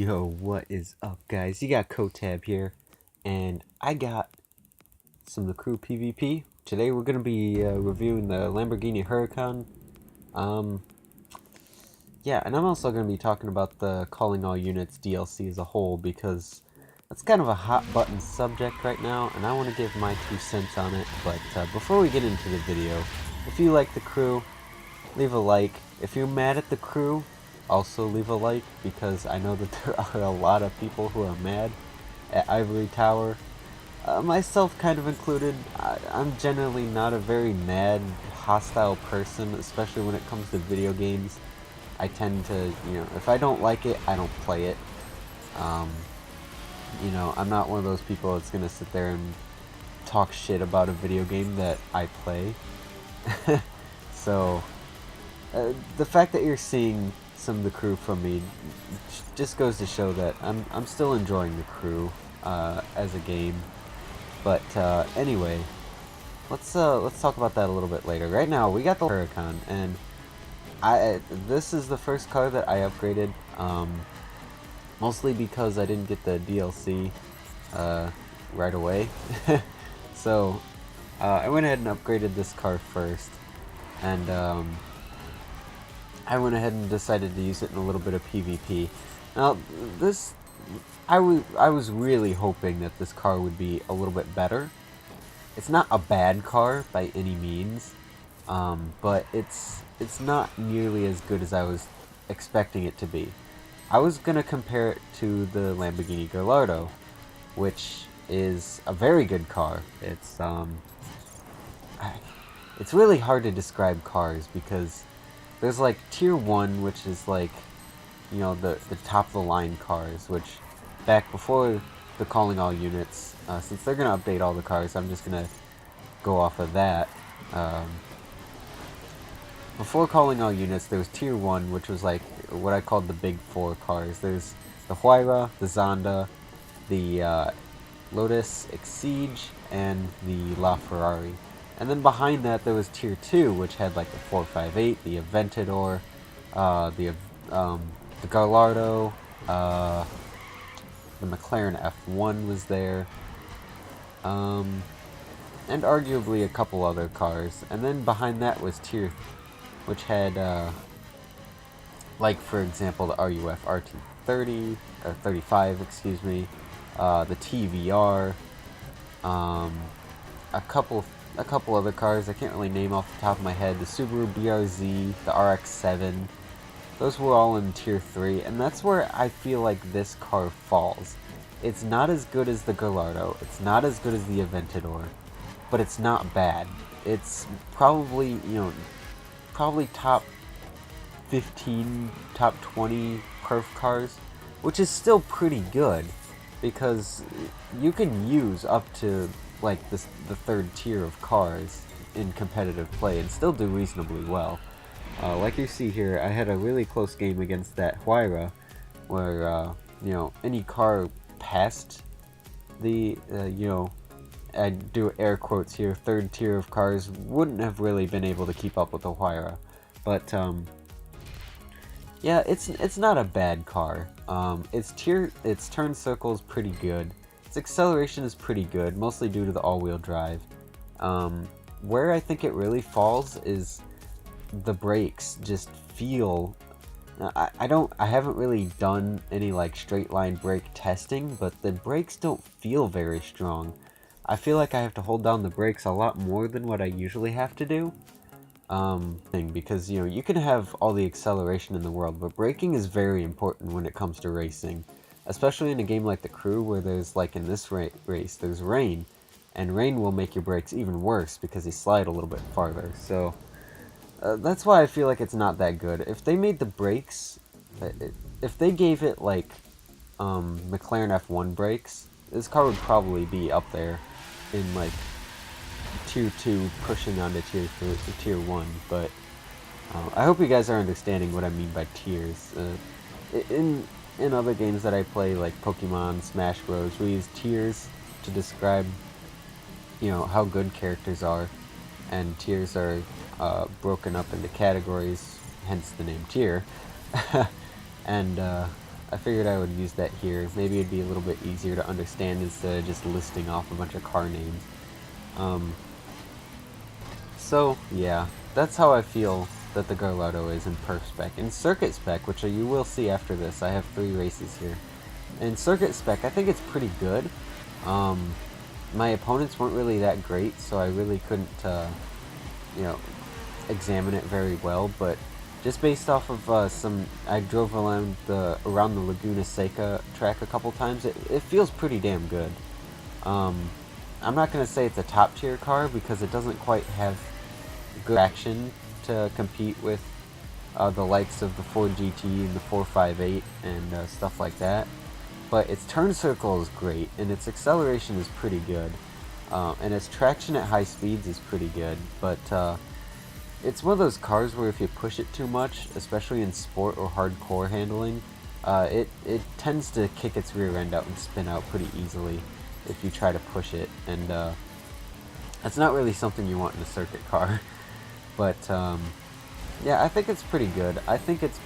Yo, what is up, guys? You got Kotab here, and I got some of the crew PvP. Today we're going to be reviewing the Lamborghini Huracan. Um, yeah, and I'm also going to be talking about the Calling All Units DLC as a whole, because that's kind of a hot-button subject right now, and I want to give my 2 cents on it. But before we get into the video, if you like the crew, leave a like. If you're mad at the crew, also leave a like, because I know that there are a lot of people who are mad at Ivory Tower, myself kind of included. I'm generally not a very mad, hostile person, especially when it comes to video games. I tend to, if I don't like it, I don't play it. Um, I'm not one of those people that's gonna sit there and talk shit about a video game that I play. So, the fact that you're seeing some of the crew from me just goes to show that I'm still enjoying the crew as a game. But anyway, let's talk about that a little bit later. Right now, we got the Huracan, and this is the first car that I upgraded, mostly because I didn't get the DLC right away. So I went ahead and upgraded this car first, and I went ahead and decided to use it in a little bit of PvP. Now, I was really hoping that this car would be a little bit better. It's not a bad car by any means, but it's not nearly as good as I was expecting it to be. I was gonna compare it to the Lamborghini Gallardo, which is a very good car. It's really hard to describe cars, because there's like tier 1, which is like, the top of the line cars, which back before the Calling All Units, since they're going to update all the cars, I'm just going to go off of that. Before Calling All Units, there was tier 1, which was like what I called the big 4 cars. There's the Huayra, the Zonda, the Lotus Exige, and the LaFerrari. And then behind that, there was tier 2, which had like the 458, the Aventador, the Gallardo, the McLaren F1 was there, and arguably a couple other cars. And then behind that was tier, which had, like for example, the RUF RT30, or 35, excuse me, the TVR, a couple other cars I can't really name off the top of my head. The Subaru BRZ, the RX-7, those were all in tier 3, and that's where I feel like this car falls. It's not as good as the Gallardo, it's not as good as the Aventador, but it's not bad. It's probably, probably top 15, top 20 perf cars, which is still pretty good, because you can use up to like the third tier of cars in competitive play and still do reasonably well. Like you see here, I had a really close game against that Huayra, where any car past the I do air quotes here, third tier of cars wouldn't have really been able to keep up with the Huayra. But yeah, it's not a bad car. Its turn circle is pretty good. Its acceleration is pretty good, mostly due to the all-wheel drive. Where I think it really falls is the brakes just feel... I haven't really done any like straight line brake testing, but the brakes don't feel very strong. I feel like I have to hold down the brakes a lot more than what I usually have to do. Because you can have all the acceleration in the world, but braking is very important when it comes to racing, especially in a game like the Crew, where there's, like in this race, there's rain, and rain will make your brakes even worse because they slide a little bit farther. So that's why I feel like it's not that good. If they made the brakes, if they gave it like McLaren F1 brakes, this car would probably be up there in like tier 2 pushing onto tier 1, but I hope you guys are understanding what I mean by tiers. In other games that I play, like Pokemon, Smash Bros, we use tiers to describe how good characters are, and tiers are broken up into categories, hence the name tier. And I figured I would use that here. Maybe it'd be a little bit easier to understand instead of just listing off a bunch of car names. So, yeah, that's how I feel that the Gallardo is in perf spec. In circuit spec, which you will see after this, I have 3 races here. In circuit spec, I think it's pretty good. My opponents weren't really that great, so I really couldn't, examine it very well, but just based off of I drove around the Laguna Seca track a couple times, it feels pretty damn good. I'm not going to say it's a top tier car because it doesn't quite have good action to compete with the likes of the Ford GT and the 458 and stuff like that. But its turn circle is great, and its acceleration is pretty good, and its traction at high speeds is pretty good. But it's one of those cars where if you push it too much, especially in sport or hardcore handling, it tends to kick its rear end out and spin out pretty easily if you try to push it, and that's not really something you want in a circuit car. But yeah, I think it's pretty good. I think it's,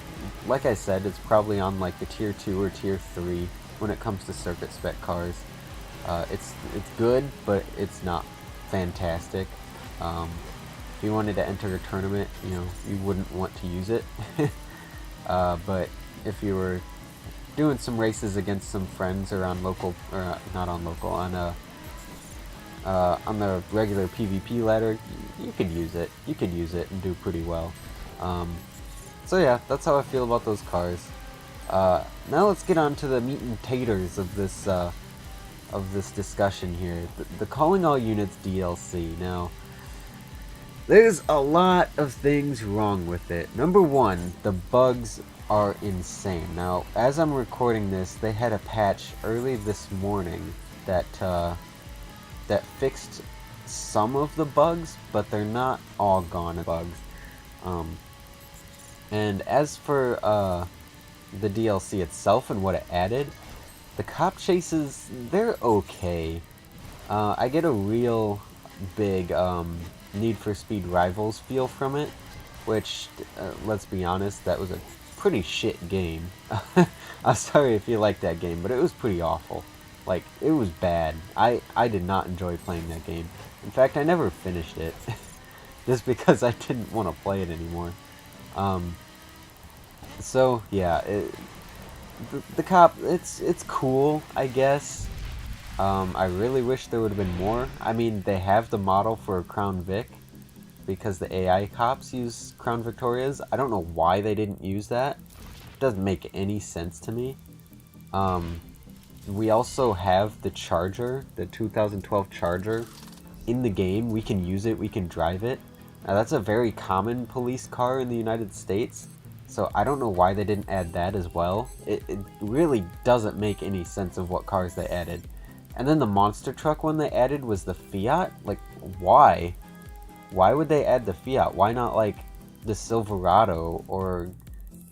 like I said, it's probably on like the tier 2 or tier 3 when it comes to circuit spec cars. It's good, but it's not fantastic. If you wanted to enter a tournament, you wouldn't want to use it. But if you were doing some races against some friends or on local, or not on local, on the regular PvP ladder, you could use it. You could use it and do pretty well. So yeah, that's how I feel about those cars. Now let's get on to the meat and taters of this discussion here. The Calling All Units DLC. Now, there's a lot of things wrong with it. Number one, the bugs are insane. Now, as I'm recording this, they had a patch early this morning that fixed some of the bugs, but they're not all gone bugs. And as for the DLC itself and what it added, the cop chases, they're okay. I get a real big Need for Speed Rivals feel from it, which, let's be honest, that was a pretty shit game. I'm sorry if you like that game, but it was pretty awful. Like, it was bad. I did not enjoy playing that game. In fact, I never finished it, just because I didn't want to play it anymore. So, yeah, the cop, it's cool, I guess. I really wish there would have been more. I mean, they have the model for Crown Vic, because the AI cops use Crown Victorias. I don't know why they didn't use that. It doesn't make any sense to me. We also have the Charger, the 2012 Charger, in the game. We can use it, we can drive it. Now, that's a very common police car in the United States, so I don't know why they didn't add that as well. It really doesn't make any sense of what cars they added. And then the monster truck one they added was the Fiat? Like, why? Why would they add the Fiat? Why not, like, the Silverado, or,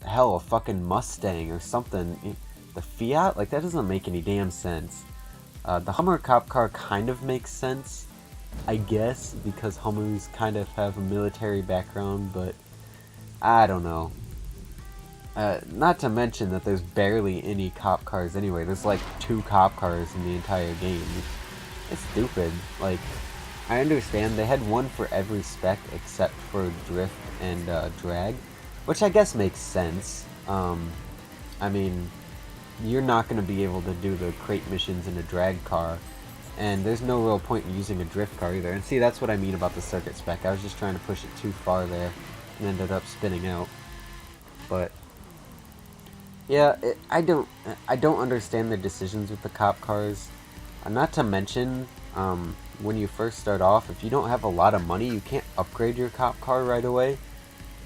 hell, a fucking Mustang or something? The Fiat? Like, that doesn't make any damn sense. The Hummer cop car kind of makes sense, I guess, because Hummers kind of have a military background, but I don't know. Not to mention that there's barely any cop cars anyway. There's like 2 cop cars in the entire game. It's stupid. Like, I understand they had one for every spec except for drift and drag, which I guess makes sense. I mean, you're not going to be able to do the crate missions in a drag car, and there's no real point in using a drift car either. And see, that's what I mean about the circuit spec. I was just trying to push it too far there and ended up spinning out. But yeah, I don't understand the decisions with the cop cars. Not to mention, when you first start off, if you don't have a lot of money, you can't upgrade your cop car right away.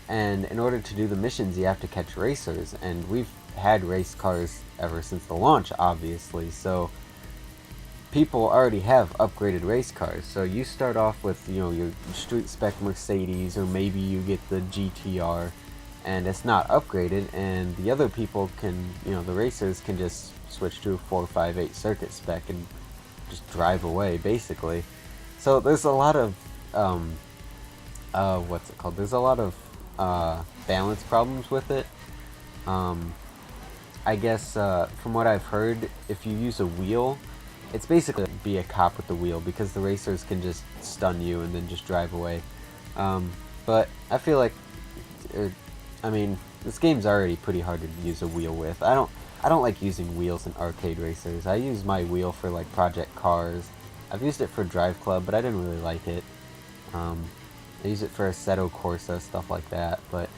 And in order to do the missions, you have to catch racers. And we've had race cars ever since the launch, obviously. So people already have upgraded race cars. So you start off with, your street spec Mercedes, or maybe you get the GTR. And it's not upgraded, and the other people can, the racers can just switch to a 458 circuit spec and just drive away, basically. So there's a lot of, what's it called? There's a lot of balance problems with it. I guess from what I've heard, if you use a wheel, it's basically be a cop with the wheel because the racers can just stun you and then just drive away. But I feel like, I mean, this game's already pretty hard to use a wheel with. I don't like using wheels in arcade racers. I use my wheel for like Project Cars. I've used it for Drive Club, but I didn't really like it. I use it for Assetto Corsa, stuff like that. But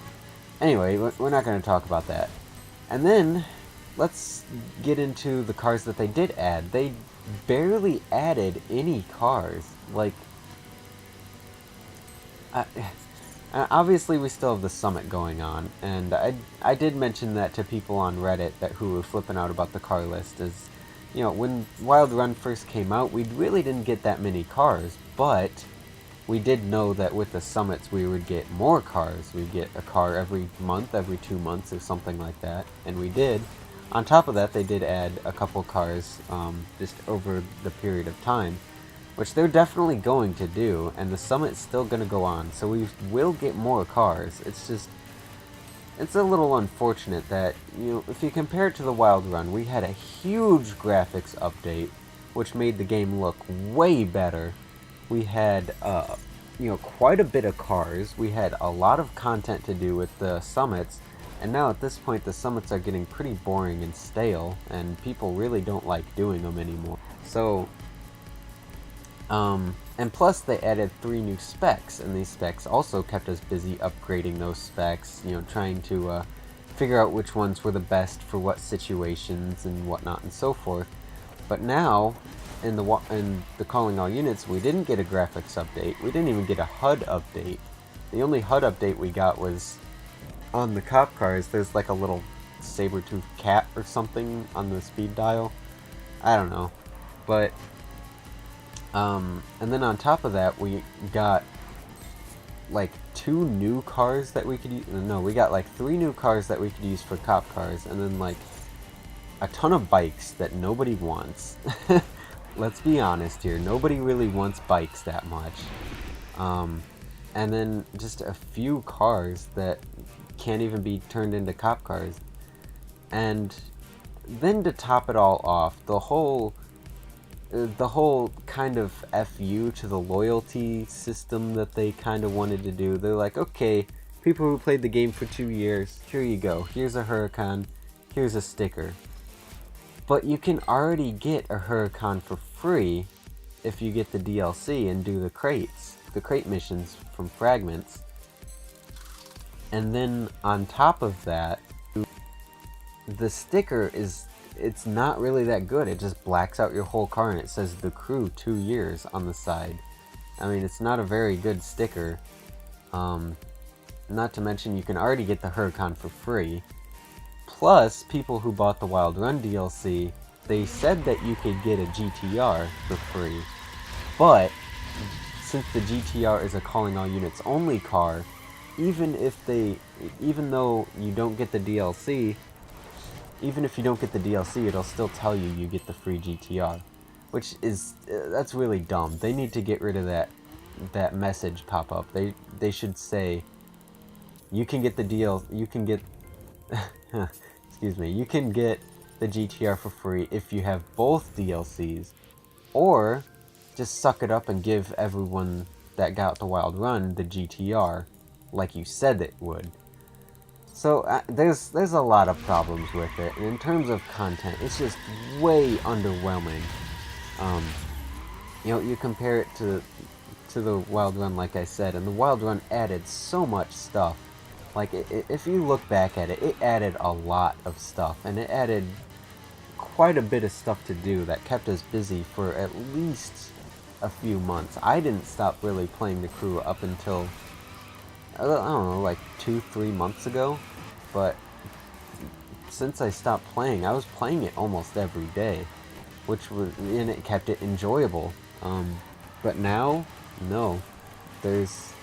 anyway, we're not going to talk about that. And then let's get into the cars that they did add. They barely added any cars. Like, obviously we still have the summit going on, and I did mention that to people on Reddit who were flipping out about the car list. Is, you know, when Wild Run first came out, we really didn't get that many cars, but we did know that with the summits we would get more cars. We'd get a car every month, every 2 months, or something like that, and we did. On top of that, they did add a couple cars just over the period of time, which they're definitely going to do, and the summit's still going to go on, so we will get more cars. It's just, it's a little unfortunate that, you know, if you compare it to the Wild Run, we had a huge graphics update, which made the game look way better. We had, you know, quite a bit of cars. We had a lot of content to do with the summits, and now at this point the summits are getting pretty boring and stale, and people really don't like doing them anymore. So, and plus they added 3 new specs, and these specs also kept us busy upgrading those specs, you know, trying to figure out which ones were the best for what situations and whatnot and so forth. But now, in the Calling All Units, we didn't get a graphics update. We didn't even get a HUD update. The only HUD update we got was on the cop cars. There's like a little saber-toothed cat or something on the speed dial. I don't know. But, and then on top of that, we got like 2 new cars that we could use. No, we got like 3 new cars that we could use for cop cars, and then like a ton of bikes that nobody wants. Let's be honest here, nobody really wants bikes that much. And then just a few cars that can't even be turned into cop cars. And then to top it all off, the whole kind of FU to the loyalty system that they kind of wanted to do. They're like, okay, people who played the game for 2 years, here you go. Here's a Huracan, here's a sticker. But you can already get a Huracan for free if you get the DLC and do the crates, the crate missions from Fragments. And then on top of that, the sticker it's not really that good. It just blacks out your whole car and it says The Crew 2 years on the side. I mean, it's not a very good sticker. Not to mention you can already get the Huracan for free. Plus, people who bought the Wild Run DLC, they said that you could get a GTR for free. But, since the GTR is a Calling All Units only car, even though you don't get the DLC, even if you don't get the DLC, it'll still tell you you get the free GTR. Which is, that's really dumb. They need to get rid of that message pop up. They should say, you can get the you can get, excuse me, you can get the GTR for free if you have both DLCs, or just suck it up and give everyone that got the Wild Run the GTR, like you said it would. So there's a lot of problems with it, and in terms of content, it's just way underwhelming. You know, you compare it to the Wild Run, like I said, and the Wild Run added so much stuff. Like, if you look back at it, it added a lot of stuff, and it added quite a bit of stuff to do that kept us busy for at least a few months. I didn't stop really playing The Crew up until, I don't know, like 2-3 months ago, but since I stopped playing, I was playing it almost every day, and it kept it enjoyable. But now, no, there's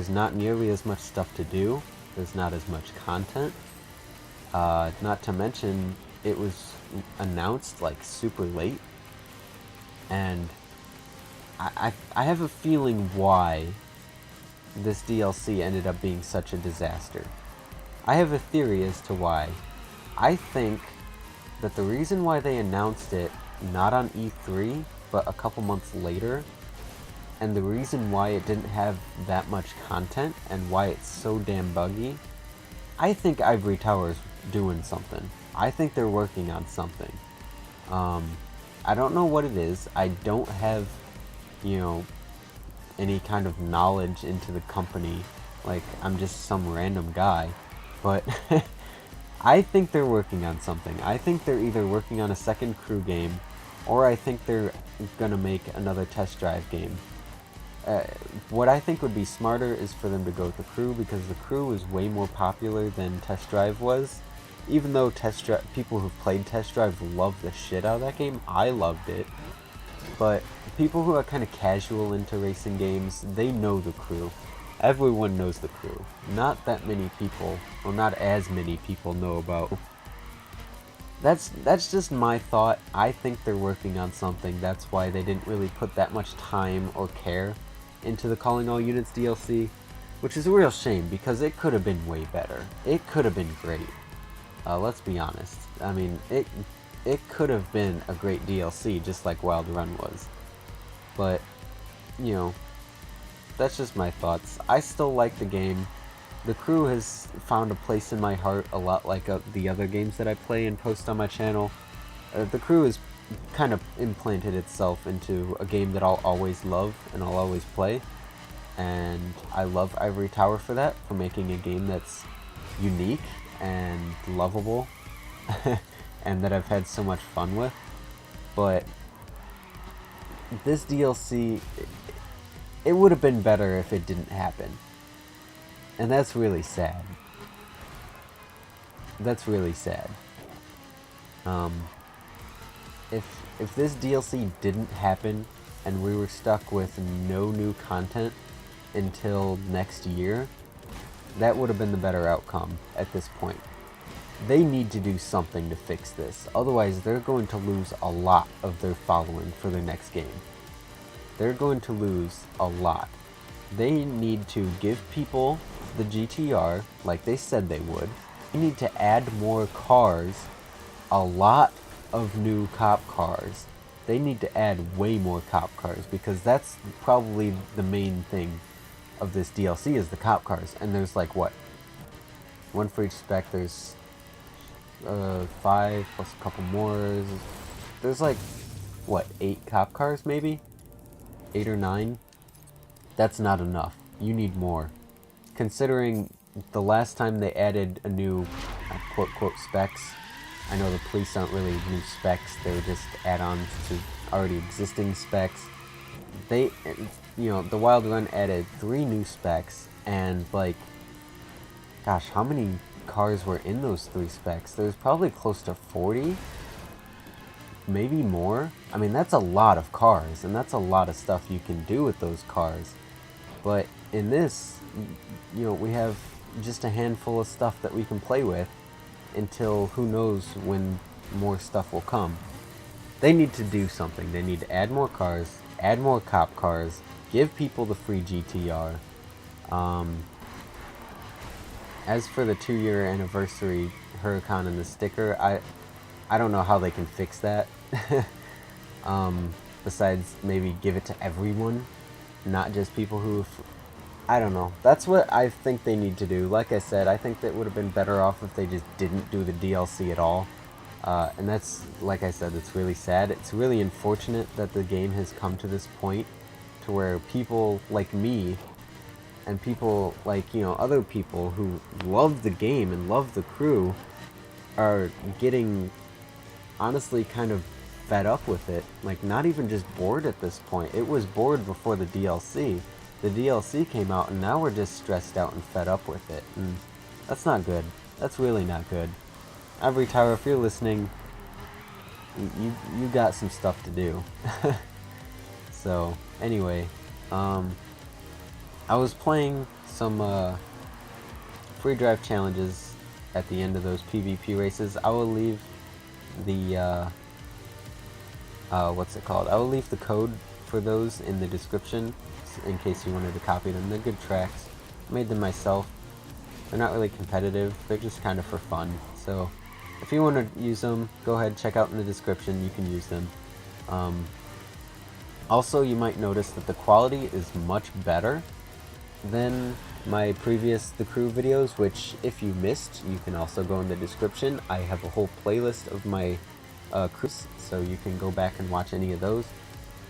not nearly as much stuff to do. There's not as much content. Not to mention, it was announced like super late, and I have a feeling why this DLC ended up being such a disaster. I have a theory as to why. I think that the reason why they announced it not on E3, but a couple months later, and the reason why it didn't have that much content and why it's so damn buggy, I think Ivory Tower's doing something. I think they're working on something. I don't know what it is. I don't have, you know, any kind of knowledge into the company. Like, I'm just some random guy. But I think they're working on something. I think they're either working on a second Crew game, or I think they're gonna make another test drive game. What I think would be smarter is for them to go with the Crew, because the Crew is way more popular than Test Drive was. Even though people who've played Test Drive love the shit out of that game, I loved it. But people who are kind of casual into racing games, they know the Crew. Everyone knows the Crew. Not that many people, or not as many people know about. That's just my thought. I think they're working on something. That's why they didn't really put that much time or care into the Calling All Units DLC, which is a real shame because it could have been way better. It could have been great. Let's be honest. I mean, it could have been a great DLC, just like Wild Run was. But, you know, that's just my thoughts. I still like the game. The Crew has found a place in my heart a lot like the other games that I play and post on my channel. The Crew has kind of implanted itself into a game that I'll always love and I'll always play. And I love Ivory Tower for that, for making a game that's unique and lovable and that I've had so much fun with. But this DLC, it would have been better if it didn't happen. And that's really sad. That's really sad. If this DLC didn't happen and we were stuck with no new content until next year, that would have been the better outcome at this point. They need to do something to fix this, otherwise they're going to lose a lot of their following for their next game. They're going to lose a lot. They need to give people the GTR like they said they would. They need to add more cars, a lot of new cop cars. They need to add way more cop cars, because that's probably the main thing of this DLC is the cop cars. And there's like, what? One for each spec. There's 5 plus a couple more. There's like, what, 8 cop cars maybe? 8 or 9? That's not enough. You need more. Considering the last time they added a new quote specs, I know the police aren't really new specs, they were just add-ons to already existing specs. They, you know, the Wild Run added 3 new specs, and like, gosh, how many cars were in those 3 specs? There's probably close to 40, maybe more. I mean, that's a lot of cars, and that's a lot of stuff you can do with those cars. But in this, you know, we have just a handful of stuff that we can play with until who knows when more stuff will come. They need to do something. They need to add more cars, add more cop cars, give people the free GTR. As for the 2-year anniversary Huracan and the sticker, I don't know how they can fix that. Besides maybe give it to everyone, not just people who... I don't know. That's what I think they need to do. Like I said, I think that would have been better off if they just didn't do the DLC at all. And that's, like I said, it's really sad. It's really unfortunate that the game has come to this point to where people like me and people like, you know, other people who love the game and love the Crew are getting honestly kind of fed up with it. Like, not even just bored at this point. It was bored before the DLC. The DLC came out and now we're just stressed out and fed up with it. And that's not good. That's really not good. Ivory Tower, if you're listening, you got some stuff to do. So, anyway, I was playing some free drive challenges at the end of those PvP races. I will leave the, what's it called? I will leave the code for those in the description in case you wanted to copy them. They're good tracks. I made them myself. They're not really competitive. They're just kind of for fun. So, if you want to use them, go ahead, check out in the description, you can use them. Also, you might notice that the quality is much better than my previous The Crew videos, which if you missed, you can also go in the description. I have a whole playlist of my crews, so you can go back and watch any of those.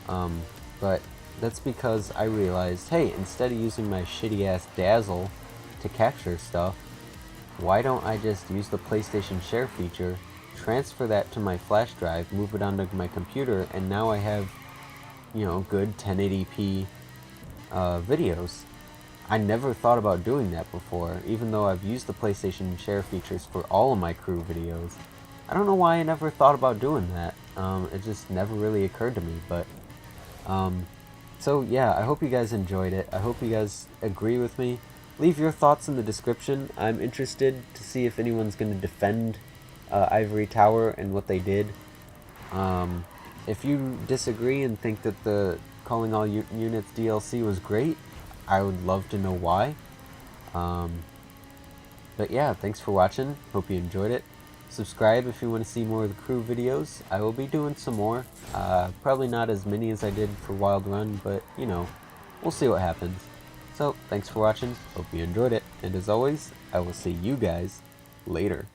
But that's because I realized, hey, instead of using my shitty ass Dazzle to capture stuff, why don't I just use the PlayStation Share feature, transfer that to my flash drive, move it onto my computer, and now I have, you know, good 1080p videos. I never thought about doing that before, even though I've used the PlayStation Share features for all of my crew videos. I don't know why I never thought about doing that. It just never really occurred to me, but so yeah, I hope you guys enjoyed it. I hope you guys agree with me. Leave your thoughts in the description. I'm interested to see if anyone's going to defend Ivory Tower and what they did. If you disagree and think that the Calling All Units DLC was great, I would love to know why. But yeah, thanks for watching. Hope you enjoyed it. Subscribe if you want to see more of the crew videos. I will be doing some more. Probably not as many as I did for Wild Run, but you know, we'll see what happens. So, thanks for watching. Hope you enjoyed it. And as always, I will see you guys later.